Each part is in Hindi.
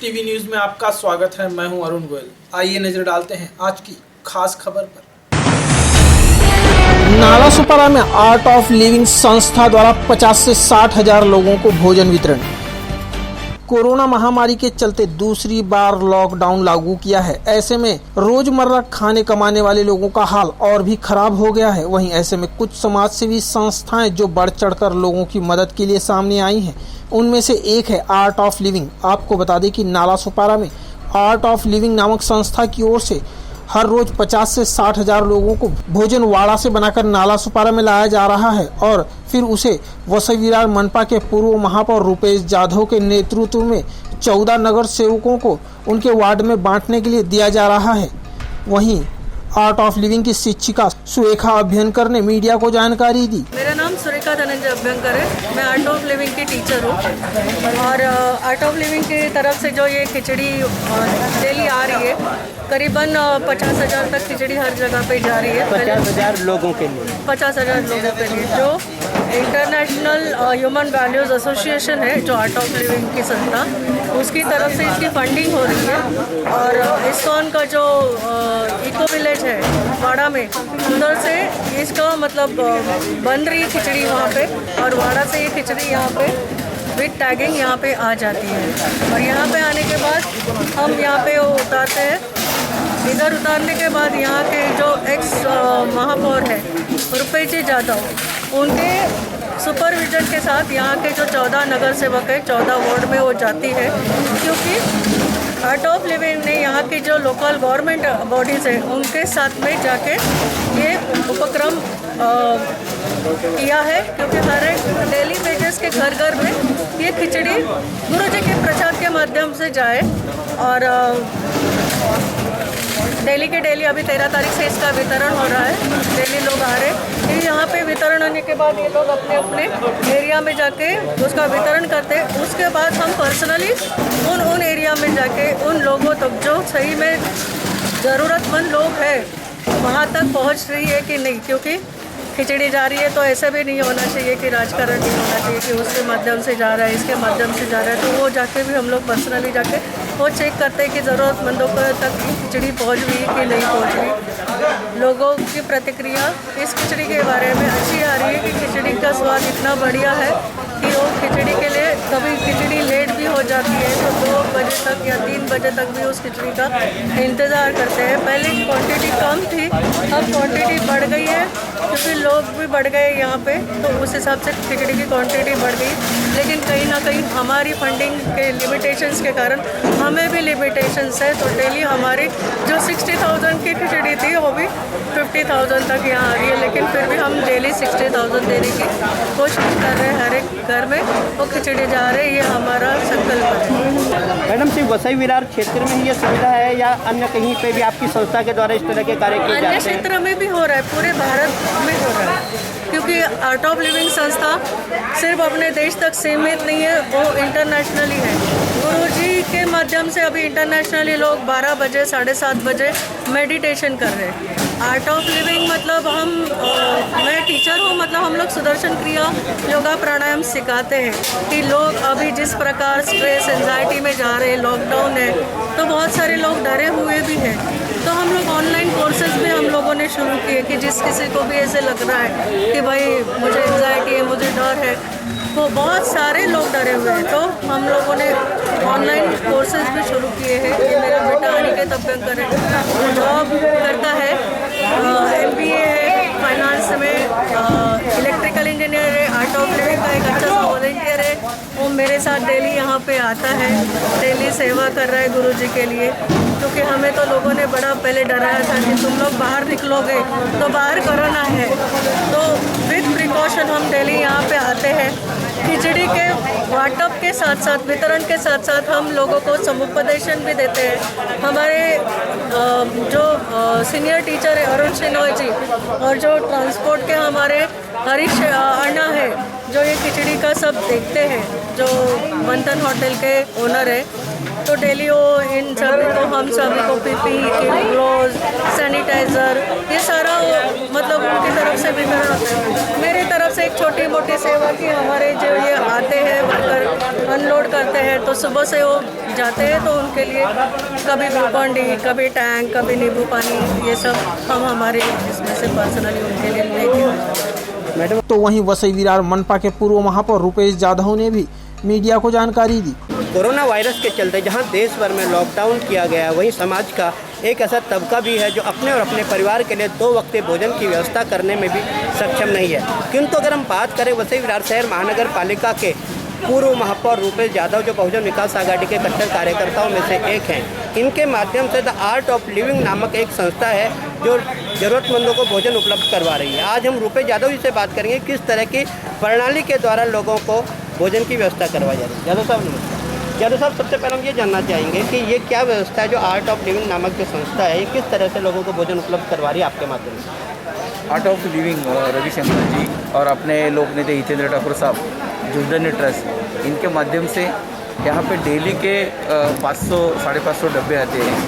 टीवी न्यूज में आपका स्वागत है। मैं हूं अरुण गोयल। आइए नजर डालते हैं आज की खास खबर पर। नालासोपारा में आर्ट ऑफ लिविंग संस्था द्वारा 50 से 60 हजार लोगों को भोजन वितरण। कोरोना महामारी के चलते दूसरी बार लॉकडाउन लागू किया है। ऐसे में रोजमर्रा खाने कमाने वाले लोगों का हाल और भी खराब हो गया है। वहीं ऐसे में कुछ समाज सेवी संस्थाएं जो बढ़ चढ़कर लोगों की मदद के लिए सामने आई हैं, उनमें से एक है आर्ट ऑफ लिविंग। आपको बता दें कि नालासोपारा में आर्ट ऑफ लिविंग नामक संस्था की ओर से हर रोज 50 से 60 हजार लोगों को भोजन वाड़ा से बनाकर नालासोपारा में लाया जा रहा है और फिर उसे वसई विरार मनपा के पूर्व महापौर रुपेश जाधव के नेतृत्व में 14 नगर सेवकों को उनके वार्ड में बांटने के लिए दिया जा रहा है। वहीं आर्ट ऑफ लिविंग की शिक्षिका सुरेखा अभ्यंकर ने मीडिया को जानकारी दी। मेरा नाम सुरेखा धनंजय अभ्यंकर है। मैं आर्ट ऑफ लिविंग की टीचर हूँ और आर्ट ऑफ लिविंग की तरफ से जो ये खिचड़ी डेली आ रही है, करीबन 50,000 तक खिचड़ी हर जगह पे जा रही है। 50,000 लोगों के लिए 50,000 लोगों के लिए जो इंटरनेशनल ह्यूमन वैल्यूज़ एसोसिएशन है, जो आर्ट ऑफ लिविंग की संस्था, उसकी तरफ से इसकी फंडिंग हो रही है। और इस्कॉन का जो इको विलेज है वाड़ा में, उधर से इसका मतलब बन रही खिचड़ी वहाँ पे, और वाड़ा से ये खिचड़ी यहाँ पे विद टैगिंग यहाँ पे आ जाती है। और यहाँ पे आने के बाद हम यहाँ पे वो उतारते हैं। इधर उतारने के बाद यहाँ के जो एक्स महापौर है रुपेश जी जाधव, उनके सुपरविजन के साथ यहाँ के जो 14 नगर सेवक है 14 वार्ड में वो जाती है, क्योंकि आर्ट ऑफ लिविंग ने यहाँ की जो लोकल गवर्नमेंट बॉडीज़ है उनके साथ में जाके ये उपक्रम किया है। क्योंकि हर एक डेली बेसिस के घर घर में ये खिचड़ी गुरुजी के प्रसाद के माध्यम से जाए। और डेली के डेली अभी 13 तारीख से इसका वितरण हो रहा है। डेली लोग आ रहे हैं। यहाँ पे वितरण होने के बाद ये लोग अपने अपने एरिया में जाके उसका वितरण करते हैं। उसके बाद हम पर्सनली उन एरिया में जाके उन लोगों तक जो सही में ज़रूरतमंद लोग हैं वहाँ तक पहुँच रही है कि नहीं। क्योंकि खिचड़ी जा रही है तो ऐसा भी नहीं होना चाहिए कि राजकारण नहीं होना चाहिए कि उसके माध्यम से जा रहा है, इसके माध्यम से जा रहा है। तो वो जाके भी हम लोग पर्सनली जाके वो चेक करते हैं कि ज़रूरतमंदों तक खिचड़ी पहुंच रही कि नहीं पहुंच रही। लोगों की प्रतिक्रिया इस खिचड़ी के बारे में अच्छी आ रही है कि खिचड़ी का स्वाद इतना बढ़िया है कि वो खिचड़ी के लिए कभी खिचड़ी लेट भी हो जाती है तो 2 बजे तक या 3 बजे तक भी उस खिचड़ी का इंतज़ार करते हैं। पहले क्वांटिटी कम थी, अब क्वांटिटी बढ़ गई है क्योंकि लोग भी बढ़ गए यहाँ पे, तो उस हिसाब से खिचड़ी की क्वांटिटी बढ़ गई। लेकिन कहीं ना कहीं हमारी फंडिंग के लिमिटेशंस के कारण हमें भी लिमिटेशंस है। तो डेली हमारी जो 60,000 की खिचड़ी थी वो भी 50,000 तक यहाँ आ रही है। लेकिन फिर भी हम डेली 60,000 देने की कोशिश कर रहे हैं। हर एक घर में वो खिचड़ी जा रहे हैं, ये हमारा संकल्प है। मैडम, सिर्फ वसई विरार क्षेत्र में ही ये सुविधा है या अन्य कहीं पे भी आपकी संस्था के द्वारा इस तरह के कार्य किए जाते हैं? अन्य क्षेत्र में भी हो रहा है, पूरे भारत में हो रहा है। क्योंकि आर्ट ऑफ लिविंग संस्था सिर्फ अपने देश तक सीमित नहीं है, वो इंटरनेशनली है। गुरुजी के माध्यम से अभी इंटरनेशनली लोग 12 बजे 7:30 बजे मेडिटेशन कर रहे हैं। आर्ट ऑफ लिविंग मतलब मैं टीचर हूँ, मतलब हम लोग सुदर्शन क्रिया योगा प्राणायाम सिखाते हैं कि लोग अभी जिस प्रकार स्ट्रेस एंजाइटी में जा रहे हैं, लॉकडाउन है तो बहुत सारे लोग डरे हुए भी हैं। तो हम लोग ऑनलाइन कोर्सेज भी हम लोगों ने शुरू किए कि जिस किसी को भी ऐसे लग रहा है कि भाई मुझे एंजाइटी है, मुझे डर है, तो बहुत सारे लोग डरे हुए हैं। तो हम लोगों ने ऑनलाइन कोर्सेज भी शुरू किए हैं। कि मेरा बेटा अनिकेत अभ्यंकर है, वो जॉब करता है, MBA है, फाइनेंस में इलेक्ट्रिकल इंजीनियर है, आर्ट ऑफ लिविंग का एक अच्छा सा वॉलंटियर है। वो मेरे साथ डेली यहाँ पे आता है, डेली सेवा कर रहा है गुरुजी के लिए। क्योंकि हमें तो लोगों ने बड़ा पहले डराया था कि तुम लोग बाहर निकलोगे तो बाहर कोरोना है। तो विद प्रिकॉशन हम डेली यहाँ पे आते हैं। खिचड़ी के वाटअप के साथ साथ, वितरण के साथ साथ हम लोगों को समुपदेशन भी देते हैं। हमारे जो सीनियर टीचर है अरुण सिन्हा जी, और जो ट्रांसपोर्ट के हमारे हरीश अन्ना है, जो ये खिचड़ी का सब देखते हैं, जो मंथन होटल के ओनर है। तो डेली वो इन सभी को, हम सभी को PPE, ग्लोव्स, सैनिटाइज़र, ये सारा मतलब उनकी तरफ से से भी कराते हैं। मेरी तरफ से एक छोटी मोटी सेवा की, हमारे जो ये आते हैं वर्कर अनलोड करते हैं तो सुबह से वो जाते हैं तो उनके लिए कभी ग्लूकॉन डी, कभी टैंक, कभी नींबू पानी, ये सब हम हमारे इसमें से पर्सनली उनके लिए लेके आते हैं। मैडम, तो वहीं वसई विरार मनपा के पूर्व महापौर रुपेश जाधव ने भी मीडिया को जानकारी दी। कोरोना वायरस के चलते जहां देश भर में लॉकडाउन किया गया, वहीं समाज का एक ऐसा तबका भी है जो अपने और अपने परिवार के लिए 2 वक्त भोजन की व्यवस्था करने में भी सक्षम नहीं है। किंतु अगर हम बात करें वसई विरार शहर महानगर पालिका के पूर्व महापौर रुपेश जाधव, जो बहुजन विकास आघाड़ी के कट्टर कार्यकर्ताओं में से एक हैं, इनके माध्यम से द आर्ट ऑफ लिविंग नामक एक संस्था है जो ज़रूरतमंदों को भोजन उपलब्ध करवा रही है। आज हम रुपेश जाधव जी से बात करेंगे किस तरह की प्रणाली के द्वारा लोगों को भोजन की व्यवस्था करवाई जा रही है। जाधव साहब नमस्कार। जाधव साहब, सबसे पहले हम ये जानना चाहेंगे कि ये क्या व्यवस्था है जो आर्ट ऑफ लिविंग नामक जो संस्था है, ये किस तरह से लोगों को भोजन उपलब्ध करवा रही है आपके माध्यम से? आर्ट ऑफ लिविंग रविशंकर जी और अपने लोक नेता हितेंद्र ठाकुर साहब, जीवदानी ट्रस्ट, इनके माध्यम से यहाँ पे डेली के 500-550 डब्बे आते हैं।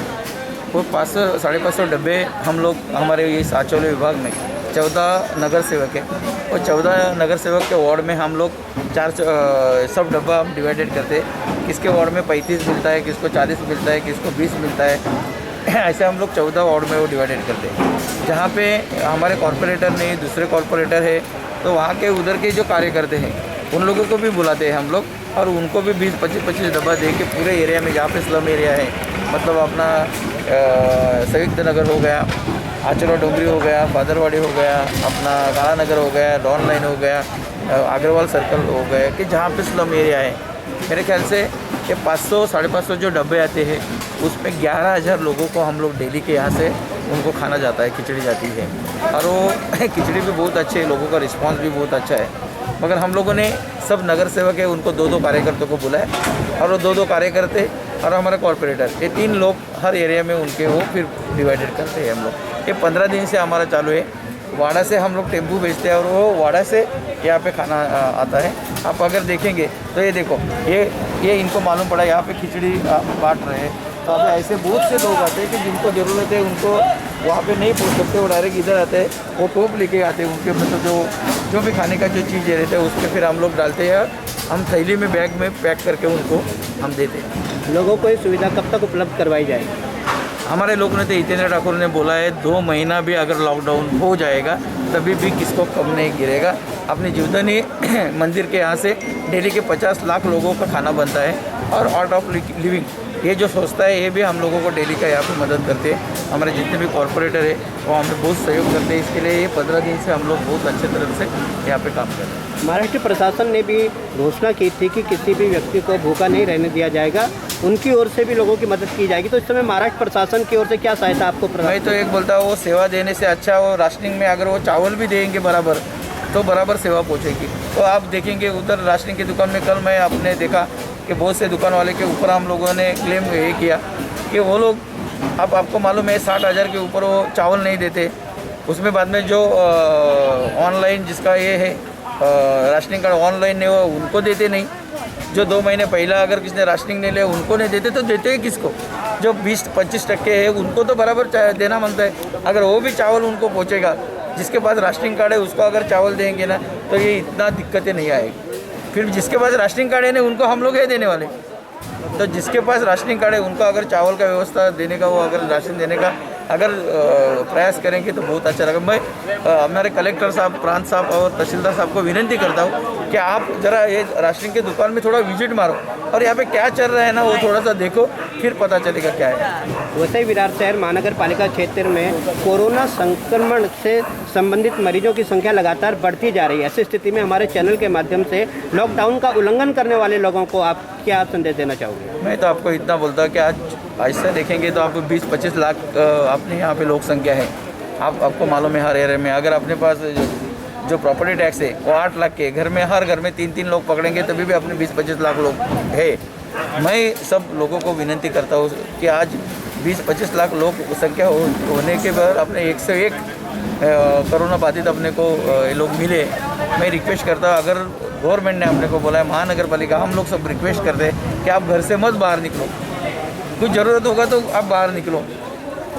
वो 500-550 डब्बे हम लोग हमारे ये साचौले विभाग में 14 नगर सेवक है और 14 नगर सेवक के वार्ड में हम लोग 4 सब डब्बा हम डिवाइडेड करते हैं। किसके वार्ड में 35 मिलता है, किसको 40 मिलता है, किसको 20 मिलता है। ऐसे हम लोग 14 वार्ड में वो डिवाइडेड करते हैं। जहाँ पे हमारे कॉर्पोरेटर नहीं, दूसरे कॉर्पोरेटर है, तो वहाँ के उधर के जो कार्यकर्ते हैं उन लोगों को भी बुलाते हैं हम लोग और उनको भी 20-25 डब्बा दे के पूरे एरिया में, जहाँ पे स्लम एरिया है, मतलब अपना संयुक्त नगर हो गया, आचरा डोंगरी हो गया, फादरवाड़ी हो गया, अपना काला नगर हो गया, डॉन लाइन हो गया, अग्रवाल सर्कल हो गए, कि जहाँ पे स्लम एरिया है। मेरे ख्याल से ये 500-550 जो डब्बे आते हैं उसमें 11,000 लोगों को हम लोग डेली के यहाँ से उनको खाना जाता है, खिचड़ी जाती है। और वो खिचड़ी भी बहुत अच्छे, लोगों का रिस्पांस भी बहुत अच्छा है। मगर हम लोगों ने सब नगर सेवक है उनको 2-2 कार्यकर्ताओं को बुलाया और वो 2-2 कार्यकर्ते और हमारे कॉर्पोरेटर, ये 3 लोग हर एरिया में उनके वो फिर डिवाइडेड करते हैं हम लोग। ये 15 दिन से हमारा चालू है। वाड़ा से हम लोग टेम्पू भेजते हैं और वो वाड़ा से यहाँ पे खाना आता है। आप अगर देखेंगे तो ये देखो, ये इनको मालूम पड़ा यहाँ पे खिचड़ी बांट रहे हैं। तो अब ऐसे बहुत से लोग आते हैं कि जिनको ज़रूरत है उनको वहाँ पे नहीं पहुँच सकते, वो डायरेक्ट इधर आते हैं, वो टोप लेके आते हैं। उनके मतलब जो भी खाने का जो चीज़ रहता है उसके फिर हम लोग डालते हैं, हम थैली में बैग में पैक करके उनको हम देते हैं। लोगों को ये सुविधा कब तक उपलब्ध करवाई जाएगी? हमारे लोक नेता हितेंद्र ठाकुर ने बोला है 2 महीना भी अगर लॉकडाउन हो जाएगा तभी भी किसको कम नहीं गिरेगा। अपने जीवदानी मंदिर के यहाँ से डेली के 50 लाख लोगों का खाना बनता है और आर्ट ऑफ लिविंग ये जो संस्था है ये भी हम लोगों को डेली का यहाँ पे मदद करते हैं। हमारे जितने भी कॉर्पोरेटर है वो हमें बहुत सहयोग करते हैं। इसके लिए ये 15 दिन से हम लोग बहुत अच्छे तरह से यहाँ पे काम कर रहे हैं। महाराष्ट्र प्रशासन ने भी घोषणा की थी कि किसी भी व्यक्ति को भूखा नहीं रहने दिया जाएगा, उनकी ओर से भी लोगों की मदद की जाएगी। तो इस समय महाराष्ट्र प्रशासन की ओर से क्या सहायता आपको प्रदान? मैं तो एक बोलता हूँ, वो सेवा देने से अच्छा वो राशनिंग में अगर वो चावल भी देंगे बराबर तो बराबर सेवा पहुँचेगी। तो आप देखेंगे उधर राशनिंग की दुकान में कल मैं आपने देखा कि बहुत से दुकान वाले के ऊपर हम लोगों ने क्लेम ये किया कि वो लोग, अब आपको मालूम है 60,000 के ऊपर वो चावल नहीं देते। उसमें बाद में जो ऑनलाइन जिसका ये है राशनिंग कार्ड ऑनलाइन है वो उनको देते नहीं। जो 2 महीने पहला अगर किसी ने राशनिंग नहीं लिया उनको नहीं देते, तो देते हैं किसको? जो 20-25% है उनको तो बराबर देना बनता है। अगर वो भी चावल उनको पहुँचेगा, जिसके पास राशनिंग कार्ड है उसको अगर चावल देंगे ना तो ये इतना दिक्कतें नहीं आएगी। फिर जिसके पास राशनिंग कार्ड है ना उनको हम लोग ये देने वाले। तो जिसके पास राशनिंग कार्ड है उनको अगर चावल का व्यवस्था देने का, वो अगर राशन देने का अगर प्रयास करेंगे तो बहुत अच्छा लगेगा। मैं हमारे कलेक्टर साहब, प्रांत साहब और तहसीलदार साहब को विनती करता हूँ कि आप ज़रा ये राशनिंग की दुकान में थोड़ा विजिट मारो और यहाँ पे क्या चल रहा है ना वो थोड़ा सा देखो, फिर पता चलेगा क्या है। वसई विरार शहर महानगर पालिका क्षेत्र में कोरोना संक्रमण से संबंधित मरीजों की संख्या लगातार बढ़ती जा रही है। ऐसी स्थिति में हमारे चैनल के माध्यम से लॉकडाउन का उल्लंघन करने वाले लोगों को आप क्या संदेश देना चाहोगे? मैं तो आपको इतना बोलता हूँ कि आज ऐसा देखेंगे तो आपको 20-25 लाख अपने यहाँ पे लोक संख्या है। आपको मालूम है हर एरिया में अगर अपने पास जो प्रॉपर्टी टैक्स है वो 8 लाख के घर में, हर घर में 3-3 लोग पकड़ेंगे तभी भी अपने 20-25 लाख लोग है। मैं सब लोगों को विनती करता हूँ कि आज 20-25 लाख लोग संख्या होने के बाद अपने 101 कोरोना बाधित अपने को ये लोग मिले। मैं रिक्वेस्ट करता हूँ, अगर गवर्नमेंट ने अपने को बोला है, महानगर पालिका, हम लोग सब रिक्वेस्ट करते हैं कि आप घर से मत बाहर निकलो। कुछ ज़रूरत होगा तो आप बाहर निकलो,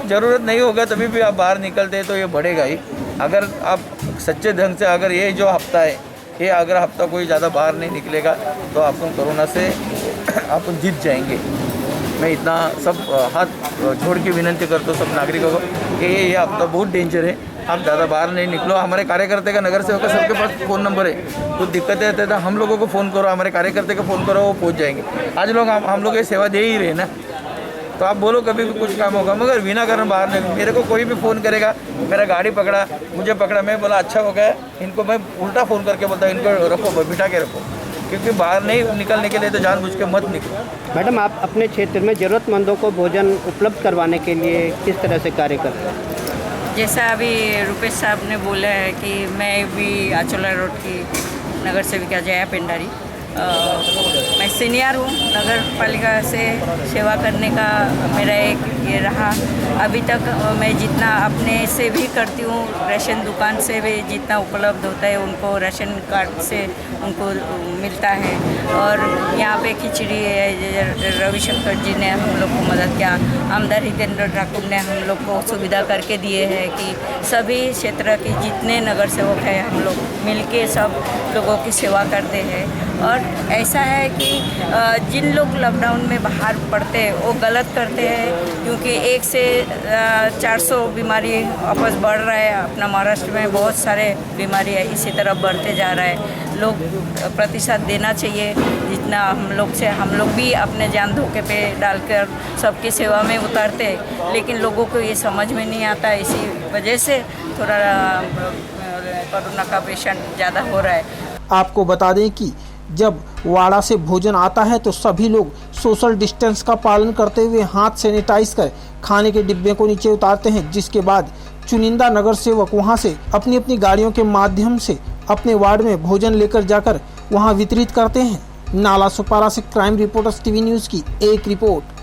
ज़रूरत नहीं होगा तभी भी आप बाहर निकलते हैं तो ये बढ़ेगा ही। अगर आप सच्चे ढंग से अगर ये जो हफ्ता है ये अगर हफ्ता कोई ज़्यादा बाहर नहीं निकलेगा तो अपन कोरोना से अपन जीत जाएंगे। मैं इतना सब हाथ जोड़ के विनती करता हूँ सब नागरिकों को कि ये हफ्ता बहुत डेंजर है, आप ज़्यादा बाहर नहीं निकलो। हमारे कार्यकर्ता का, नगर सेवक का सबके पास फ़ोन नंबर है, कुछ दिक्कतें आते तो हम लोगों को फ़ोन करो, हमारे कार्यकर्ता को फ़ोन करो, वो पहुँच जाएंगे। आज लोग हम लोग ये सेवा दे ही रहे ना, तो आप बोलो कभी भी कुछ काम होगा, मगर बिना कारण बाहर नहीं। मेरे को कोई भी फ़ोन करेगा, मेरा गाड़ी पकड़ा, मुझे पकड़ा, मैं बोला अच्छा हो गया, इनको मैं उल्टा फ़ोन करके बोलता हूँ इनको रखो, बिठा के रखो, क्योंकि बाहर नहीं निकलने के लिए तो जानबूझ के मत निकलो। मैडम, आप अपने क्षेत्र में ज़रूरतमंदों को भोजन उपलब्ध करवाने के लिए किस तरह से कार्य करते हैं? जैसा अभी रुपेश साहब ने बोला है कि मैं भी आचोला रोड की नगर सेविका जया पेंडारी, मैं सीनियर हूँ। नगर पालिका से सेवा करने का मेरा एक ये रहा। अभी तक मैं जितना अपने से भी करती हूँ, राशन दुकान से भी जितना उपलब्ध होता है उनको राशन कार्ड से उनको मिलता है। और यहाँ पे खिचड़ी है, रविशंकर जी ने हम लोग को मदद किया, आमदार हितेंद्र ठाकुर ने हम लोग को सुविधा करके दिए हैं कि सभी क्षेत्र के जितने नगर सेवक हैं हम लोग मिलके सब लोगों की सेवा करते हैं। और ऐसा है कि जिन लोग लॉकडाउन में बाहर पड़ते हैं वो गलत करते हैं, क्योंकि 1 से 400 बीमारी वापस बढ़ रहा है। अपना महाराष्ट्र में बहुत सारे बीमारी है, इसी तरह बढ़ते जा रहा है। लोग प्रतिशत देना चाहिए जितना हम लोग भी अपने जान धोखे पे डालकर सबकी सेवा में उतारते हैं, लेकिन लोगों को ये समझ में नहीं आता। इसी वजह से थोड़ा कोरोना का पेशेंट ज़्यादा हो रहा है। आपको बता दें कि जब वाड़ा से भोजन आता है तो सभी लोग सोशल डिस्टेंस का पालन करते हुए हाथ सैनिटाइज कर खाने के डिब्बे को नीचे उतारते हैं, जिसके बाद चुनिंदा नगर सेवक वहां से अपनी अपनी गाड़ियों के माध्यम से अपने वार्ड में भोजन लेकर जाकर वहां वितरित करते हैं। नाला सुपारा से क्राइम रिपोर्टर्स टीवी न्यूज़ की एक रिपोर्ट।